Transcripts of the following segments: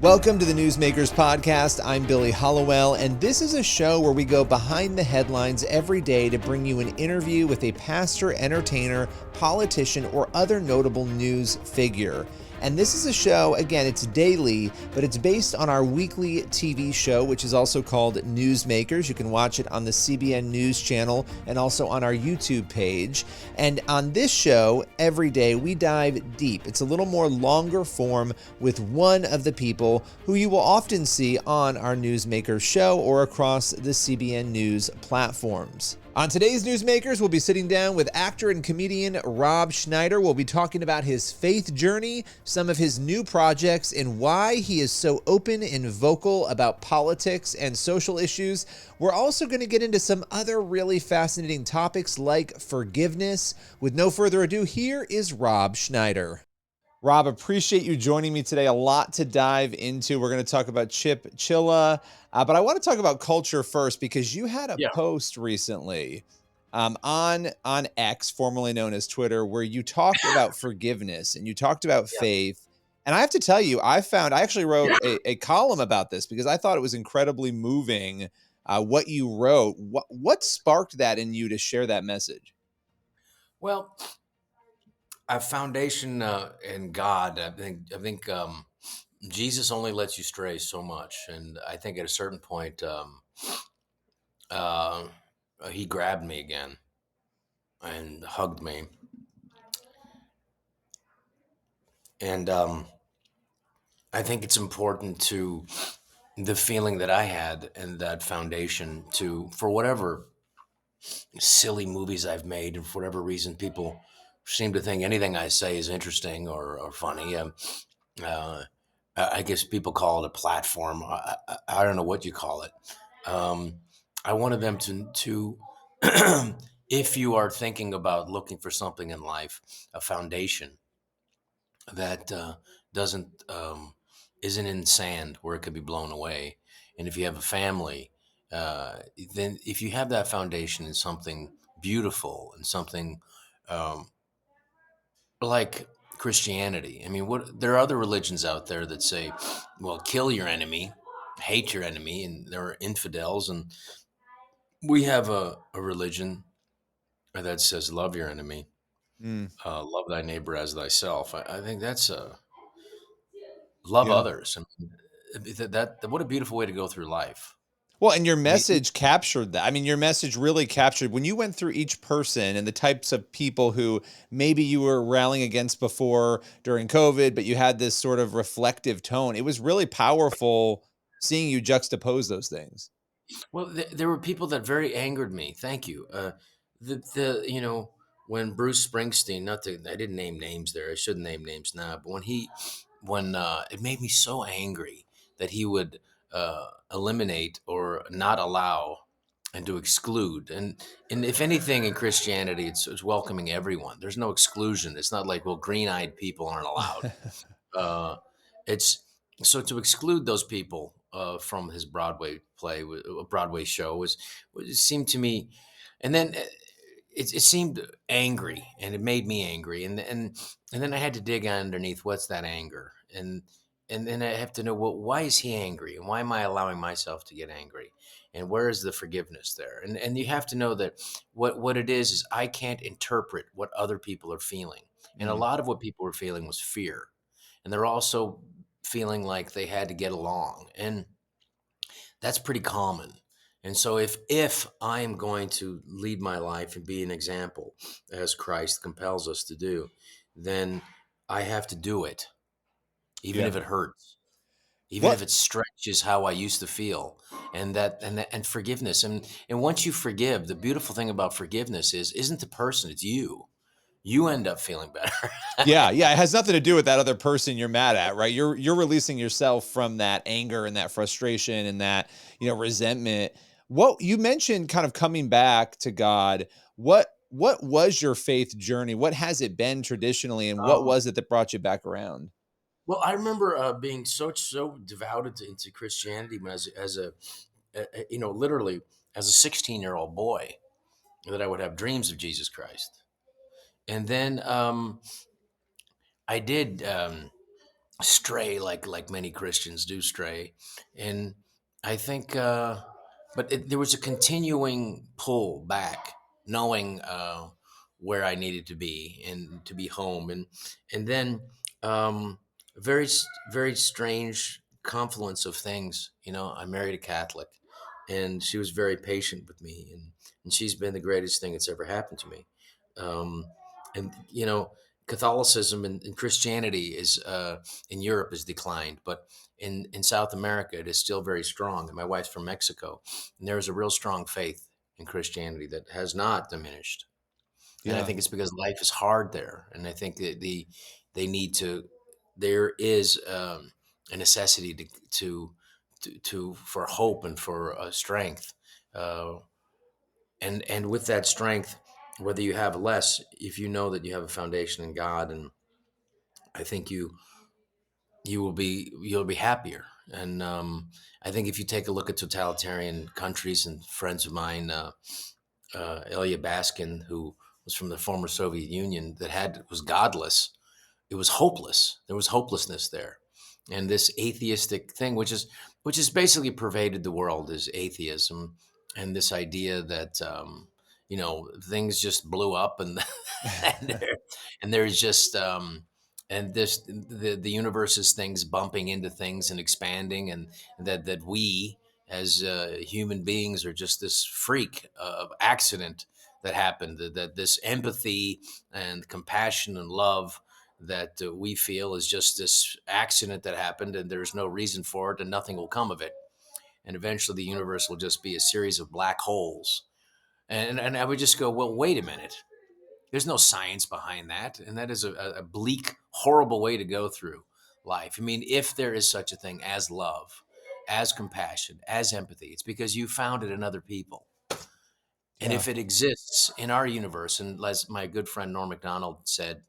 Welcome to the Newsmakers Podcast. I'm Billy Hallowell, and this is a show where we go behind the headlines every day to bring you an interview with a pastor, entertainer, politician, or other notable news figure. And this is a show, again, it's daily, but it's based on our weekly TV show, which is also called Newsmakers. You can watch it on the CBN News channel and also on our YouTube page. And on this show, every day, we dive deep. It's a little more longer form with one of the people who you will often see on our Newsmakers show or across the CBN News platforms. On today's Newsmakers, we'll be sitting down with actor and comedian Rob Schneider. We'll be talking about his faith journey, some of his new projects, and why he is so open and vocal about politics and social issues. We're also going to get into some other really fascinating topics like forgiveness. With no further ado, here is Rob Schneider. Rob, appreciate you joining me today. A lot to dive into. We're going to talk about Chip Chilla, but I want to talk about culture first because you had a post recently on X, formerly known as Twitter, where you talked about forgiveness and you talked about faith. And I have to tell you, I actually wrote a column about this because I thought it was incredibly moving what you wrote. What sparked that in you to share that message? Well, a foundation in God. I think Jesus only lets you stray so much, and I think at a certain point, he grabbed me again and hugged me, and I think it's important to the feeling that I had and that foundation for whatever silly movies I've made, and for whatever reason people seem to think anything I say is interesting or funny. Uh, I guess people call it a platform. I don't know what you call it. I wanted them to if you are thinking about looking for something in life, a foundation that doesn't isn't in sand where it could be blown away, and if you have a family, then if you have that foundation in something beautiful and something um, like Christianity. I mean, there are other religions out there that say, well, kill your enemy, hate your enemy, and there are infidels. And we have a religion that says love your enemy, love thy neighbor as thyself. I think that's love Yeah. others. I mean, that what a beautiful way to go through life. Well, and your I mean, message captured that. I mean, your message really captured when you went through each person and the types of people who maybe you were rallying against before during COVID, but you had this sort of reflective tone. It was really powerful seeing you juxtapose those things. well, there were people that very angered me. Thank you. The when Bruce Springsteen, I didn't name names there. I shouldn't name names now, but when it made me so angry that he would eliminate or not allow and to exclude, and if anything in Christianity, it's welcoming everyone. There's no exclusion. It's not like, well, green-eyed people aren't allowed. It's so to exclude those people from his Broadway play, a Broadway show, it seemed to me, and then it seemed angry, and it made me angry, and then I had to dig underneath what's that anger, and then I have to know, well, why is he angry, and why am I allowing myself to get angry, and where is the forgiveness there, and you have to know that what it is I can't interpret what other people are feeling, and a lot of what people were feeling was fear, and they're also feeling like they had to get along, and that's pretty common. And so if I am going to lead my life and be an example as Christ compels us to do, then I have to do it, even Yeah. if it hurts, even What? if it stretches how I used to feel, and forgiveness. And once you forgive, the beautiful thing about forgiveness isn't the person, it's you. You end up feeling better. Yeah, yeah. It has nothing to do with that other person you're mad at, right? You're releasing yourself from that anger and that frustration and that, resentment. What you mentioned kind of coming back to God. What was your faith journey? What has it been traditionally, and what Um, was it that brought you back around? well, I remember being so devoted into Christianity when literally as a 16-year-old boy, that I would have dreams of Jesus Christ. And then I did. stray like many Christians do stray. And I think there was a continuing pull back, knowing where I needed to be and to be home. And then um very strange confluence of things. I married a Catholic, and she was very patient with me, and she's been the greatest thing that's ever happened to me. um and Catholicism and Christianity is in Europe has declined, but in South America it is still very strong. And my wife's from Mexico, and there is a real strong faith in Christianity that has not diminished. And I Yeah. think it's because life is hard there, and I think that they need to. There is a necessity to for hope and for strength, uh, and with that strength, whether you have less, if you know that you have a foundation in God, and I think you'll be happier. And I think if you take a look at totalitarian countries, and friends of mine, Ilya Baskin, who was from the former Soviet Union, was godless. It was hopeless. There was hopelessness there, and this atheistic thing, which is basically pervaded the world, is atheism, and this idea that things just blew up, and and, there, and there's just and this the universe is things bumping into things and expanding, and that we as human beings are just this freak of accident that happened. That this empathy and compassion and love that we feel is just this accident that happened, and there's no reason for it, and nothing will come of it. And eventually the universe will just be a series of black holes. And I would just go, well, wait a minute. There's no science behind that. And that is a bleak, horrible way to go through life. I mean, if there is such a thing as love, as compassion, as empathy, it's because you found it in other people. And Yeah. if it exists in our universe, and as my good friend Norm Macdonald said,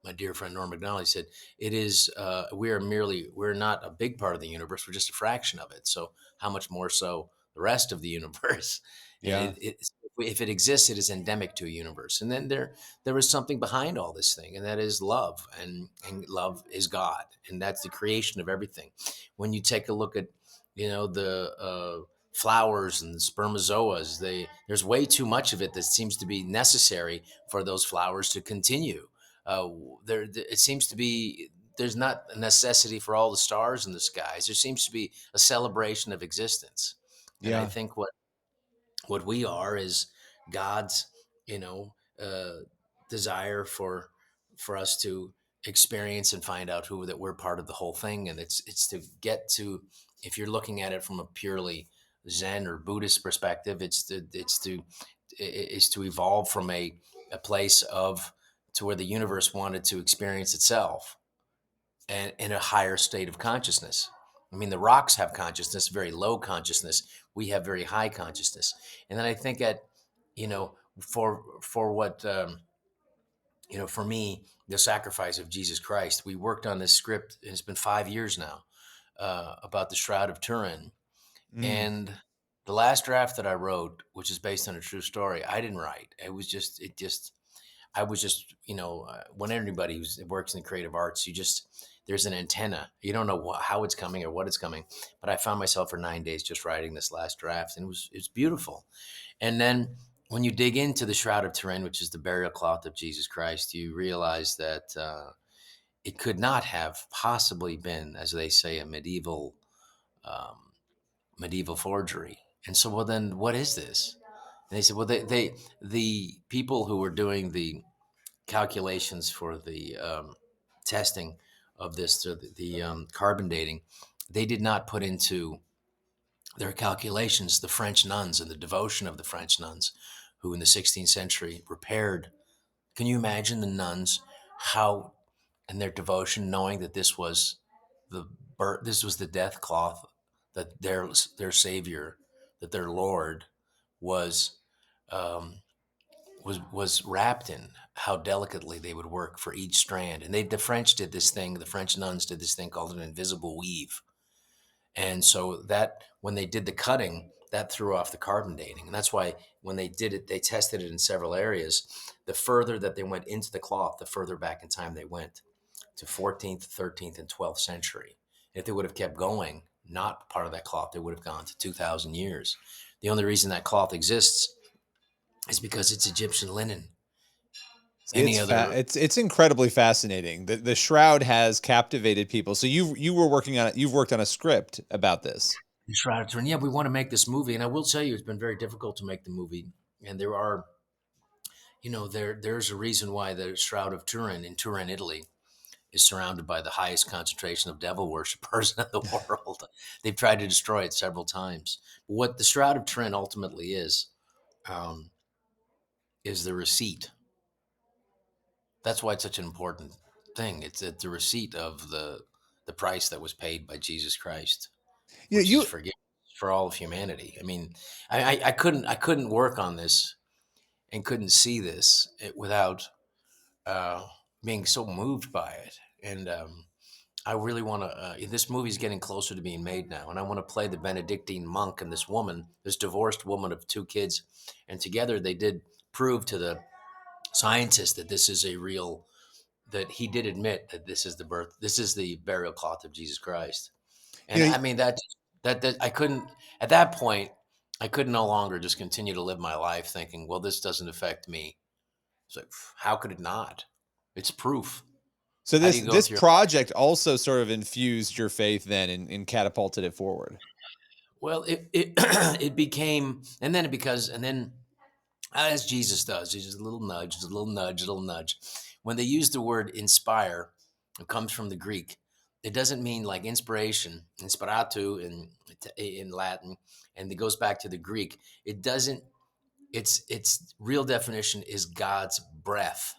my dear friend Norm Macdonald, he said, it is, we're not a big part of the universe. We're just a fraction of it. So how much more so the rest of the universe? And Yeah. if it exists, it is endemic to a universe. And then there is something behind all this thing, and that is love. And love is God. And that's the creation of everything. When you take a look at, the flowers and the spermazoas, there's way too much of it that seems to be necessary for those flowers to continue. It seems to be there's not a necessity for all the stars in the skies. There seems to be a celebration of existence. And I Yeah. think what we are is God's, you know, uh, desire for us to experience and find out who that we're part of the whole thing. And it's to get to, if you're looking at it from a purely Zen or Buddhist perspective, it's to evolve from a place of to where the universe wanted to experience itself, and in a higher state of consciousness. I mean, the rocks have consciousness, very low consciousness. We have very high consciousness. And then I think that, for what, for me, the sacrifice of Jesus Christ, we worked on this script, and it's been 5 years now, about the Shroud of Turin. Mm. And the last draft that I wrote, which is based on a true story, I didn't write. I was just, when anybody who works in the creative arts, there's an antenna. You don't know how it's coming or what it's coming. But I found myself for 9 days just writing this last draft, and it's beautiful. And then when you dig into the Shroud of Turin, which is the burial cloth of Jesus Christ, you realize that it could not have possibly been, as they say, a um, medieval forgery. And so, well, then what is this? And they said, well, the people who were doing the calculations for the testing of this, the carbon dating, they did not put into their calculations the French nuns and the devotion of the French nuns, who in the 16th century repaired. Can you imagine the nuns, how, and their devotion, knowing that the this was the death cloth that their Savior, that their Lord was um, was wrapped in, how delicately they would work for each strand. And the French nuns did this thing called an invisible weave. And so that when they did the cutting, that threw off the carbon dating. And that's why when they did it, they tested it in several areas. The further that they went into the cloth, the further back in time they went, to 14th, 13th, and 12th century. If they would have kept going, not part of that cloth, they would have gone to 2,000 years. The only reason that cloth exists is because it's Egyptian linen. Any other It's incredibly fascinating. The shroud has captivated people. So you were working on it. You've worked on a script about this. Shroud of Turin? Yeah, we want to make this movie, and I will tell you, it's been very difficult to make the movie. And there are, there's a reason why the Shroud of Turin in Turin, Italy, is surrounded by the highest concentration of devil worshippers in the world. They've tried to destroy it several times. But what the Shroud of Turin ultimately um, is the receipt. That's why it's such an important thing. It's the receipt of the price that was paid by Jesus Christ, You which is you forgiveness for all of humanity. I mean, I couldn't work on this and couldn't see this without uh, being so moved by it. And I really want to. This movie's getting closer to being made now, and I want to play the Benedictine monk and this woman, this divorced woman of two kids, and together they did prove to the scientists that this is a real. That he did admit that this is the burial cloth of Jesus Christ. you And know I mean that I couldn't at that point I could no longer just continue to live my life thinking, well, this doesn't affect me. It's like, how could it not? It's proof. so How do this you go this through? project also sort of infused your faith then and catapulted it forward. Well, it it became, and then it because, and then as Jesus does, he's just a little nudge, just a little nudge, a little nudge. When they use the word inspire, it comes from the Greek. It doesn't mean like inspiration, inspiratu in Latin, and it goes back to the Greek. It doesn't. Its real definition is God's breath.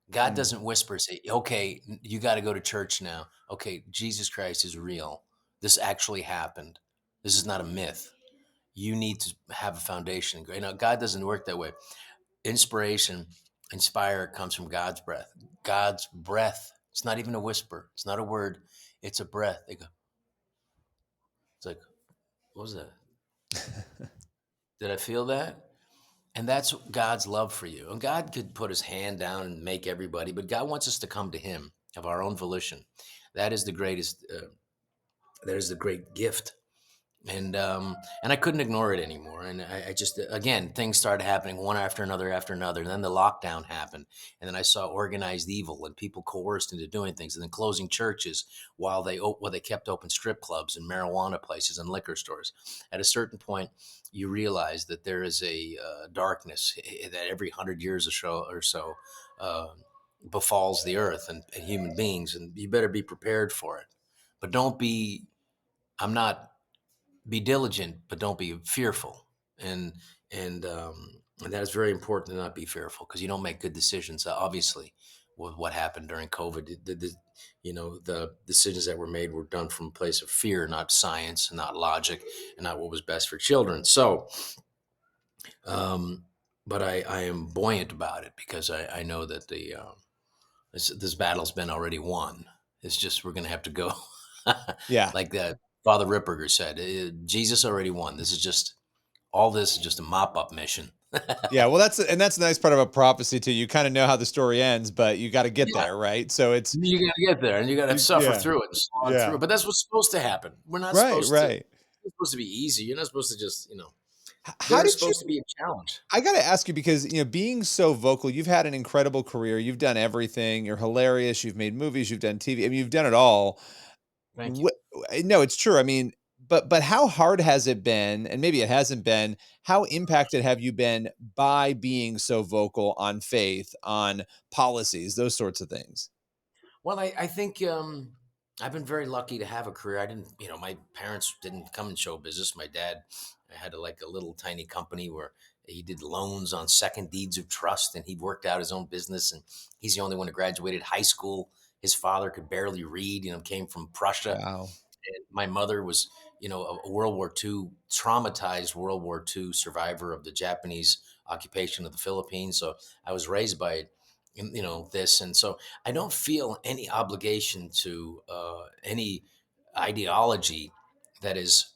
God Mm. doesn't whisper, say, okay, you got to go to church now. Okay, Jesus Christ is real. This actually happened. This is not a myth. You need to have a foundation. God doesn't work that way. Inspiration, inspire comes from God's breath. God's breath. It's not even a whisper. It's not a word. It's a breath. It's like, what was that? Did I feel that? And that's God's love for you. And God could put his hand down and make everybody, but God wants us to come to him of our own volition. That is the greatest, that is the great gift. And I couldn't ignore it anymore. And I just again things started happening one after another. And then the lockdown happened, and then I saw organized evil and people coerced into doing things, and then closing churches while they kept open strip clubs and marijuana places and liquor stores. At a certain point, you realize that there is a darkness that every 100 years or so uh, befalls the earth and human beings, and you better be prepared for it. But don't be. I'm not be diligent, but don't be fearful. And and that is very important to not be fearful because you don't make good decisions. Obviously, with what happened during COVID, the decisions that were made were done from a place of fear, not science, not logic, and not what was best for children. So, um, but I am buoyant about it because I know that this battle's been already won. It's just we're going to have to go Yeah. like that. Father Ripperger said, Jesus already won. All this is just a mop up mission. Yeah, well, that's the nice part about prophecy too. You kind of know how the story ends, but you got to get Yeah, there, right? So it's you got to get there, and you got to suffer yeah, through it and slog through yeah, it. But that's what's supposed to happen. We're not right, supposed to. right. It's supposed to be easy. You're not supposed to just. How There's did you? supposed to be a challenge. I got to ask you because being so vocal, you've had an incredible career. You've done everything. You're hilarious. You've made movies. You've done TV. I mean, you've done it all. Thank you. Wh- no, it's true. I mean, but how hard has it been? And maybe it hasn't been. How impacted have you been by being so vocal on faith, on policies, those sorts of things? Well, I think I've been very lucky to have a career. I didn't, my parents didn't come in show business. My dad had a little tiny company where he did loans on second deeds of trust, and he worked out his own business. And he's the only one who graduated high school. His father could barely read, came from Prussia. Wow. And my mother was, a World War II, traumatized World War II survivor of the Japanese occupation of the Philippines. So I was raised by, this. And so I don't feel any obligation to any ideology that is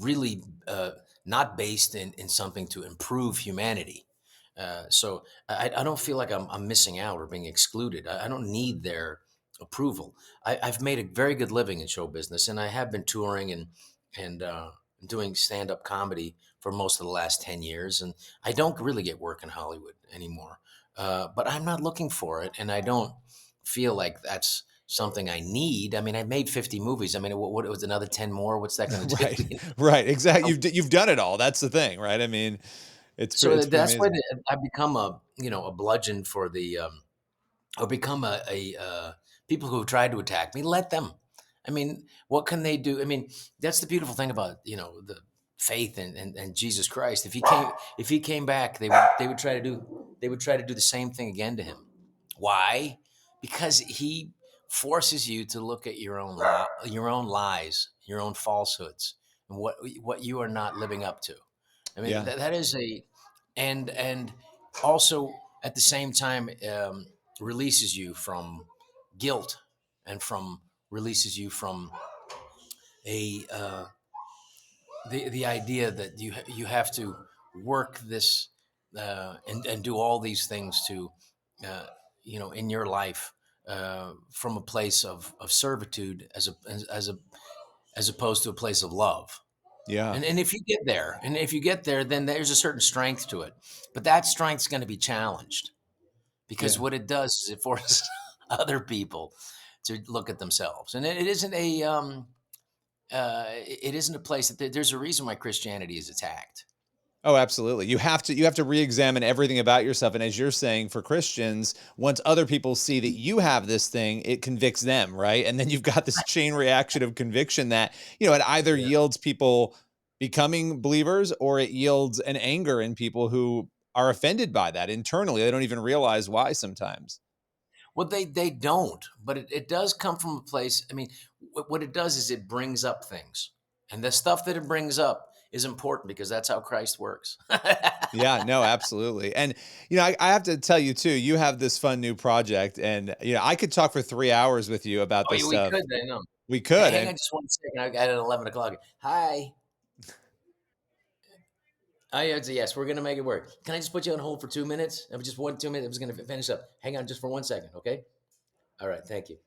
really not based in something to improve humanity. So I don't feel like I'm missing out or being excluded. I don't need their approval. I've made a very good living in show business, and I have been touring and doing stand up comedy for most of the last 10 years, and I don't really get work in Hollywood anymore. But I'm not looking for it, and I don't feel like that's something I need. I mean, I made 50 movies. I mean, what was another 10 more? What's that going to do? Right. Right. Exactly. You've done it all. That's the thing, right? I mean, So it's pretty that's why amazing. I've become a bludgeon for the or become people who have tried to attack me. Let them. I mean, what can they do? I mean, that's the beautiful thing about the faith and Jesus Christ. If he came back, they would try to do the same thing again to him. Why? Because he forces you to look at your own lies, your own falsehoods, and what you are not living up to. I mean, Yeah. that is and also at the same time releases you from guilt and releases you from a the idea that you have to work this and do all these things to uh, in your life from a place of servitude as opposed to a place of love. Yeah. And if you get there, then there's a certain strength to it. But that strength's going to be challenged because Yeah. what it does is it forces other people to look at themselves. And it isn't it isn't a place that there's a reason why Christianity is attacked. Oh, absolutely. You have to re-examine everything about yourself. And as you're saying, for Christians, once other people see that you have this thing, it convicts them, right? And then you've got this chain reaction of conviction that, it either Yeah. yields people becoming believers or it yields an anger in people who are offended by that internally. They don't even realize why sometimes. Well, they don't, but it does come from a place. I mean, what it does is it brings up things, and the stuff that it brings up is important because that's how Christ works. Yeah, no, absolutely. And, I have to tell you too, you have this fun new project and, I could talk for 3 hours with you about Oh, this yeah, we stuff. could, I know. We could. Hang And on just one second. I got it at 11 o'clock. Hi. Yes, we're gonna make it work. Can I just put you on hold for 2 minutes? I was just 2 minutes. I was gonna finish up. Hang on just for 1 second, okay? All right, thank you.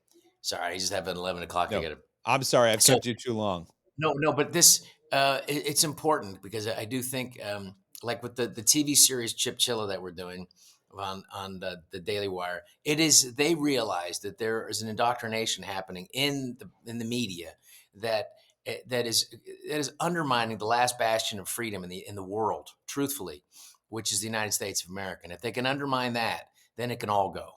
Sorry, I just have at 11 o'clock. I no, gotta. I'm sorry, I've So kept you too long. no, but this it's important because I do think like with the TV series Chip Chilla that we're doing on the Daily Wire, they realize that there is an indoctrination happening in the media that that is undermining the last bastion of freedom in the world, truthfully, which is the United States of America. And if they can undermine that, then it can all go.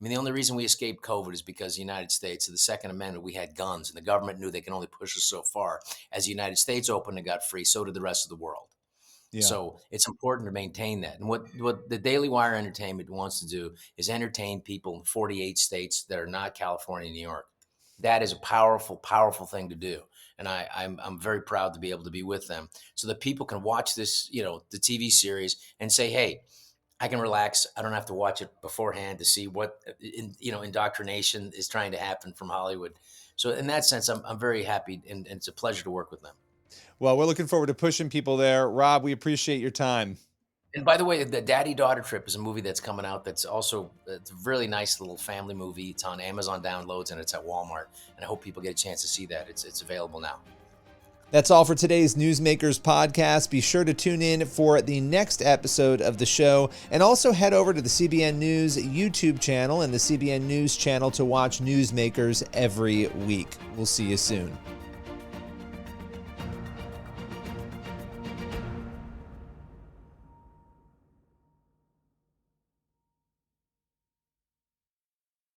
I mean, the only reason we escaped COVID is because the United States, of the Second Amendment, we had guns, and the government knew they can only push us so far. As the United States opened and got free, so did the rest of the world. Yeah. So it's important to maintain that. And what the Daily Wire Entertainment wants to do is entertain people in 48 states that are not California and New York. That is a powerful, powerful thing to do. And I'm very proud to be able to be with them so that people can watch this, the TV series and say, hey, I can relax. I don't have to watch it beforehand to see what indoctrination is trying to happen from Hollywood. So in that sense, I'm very happy, and it's a pleasure to work with them. Well, we're looking forward to pushing people there. Rob, we appreciate your time. And by the way, the Daddy Daughter Trip is a movie that's coming out. It's a really nice little family movie. It's on Amazon downloads and it's at Walmart. And I hope people get a chance to see that. It's available now. That's all for today's Newsmakers podcast. Be sure to tune in for the next episode of the show and also head over to the CBN News YouTube channel and the CBN News channel to watch Newsmakers every week. We'll see you soon.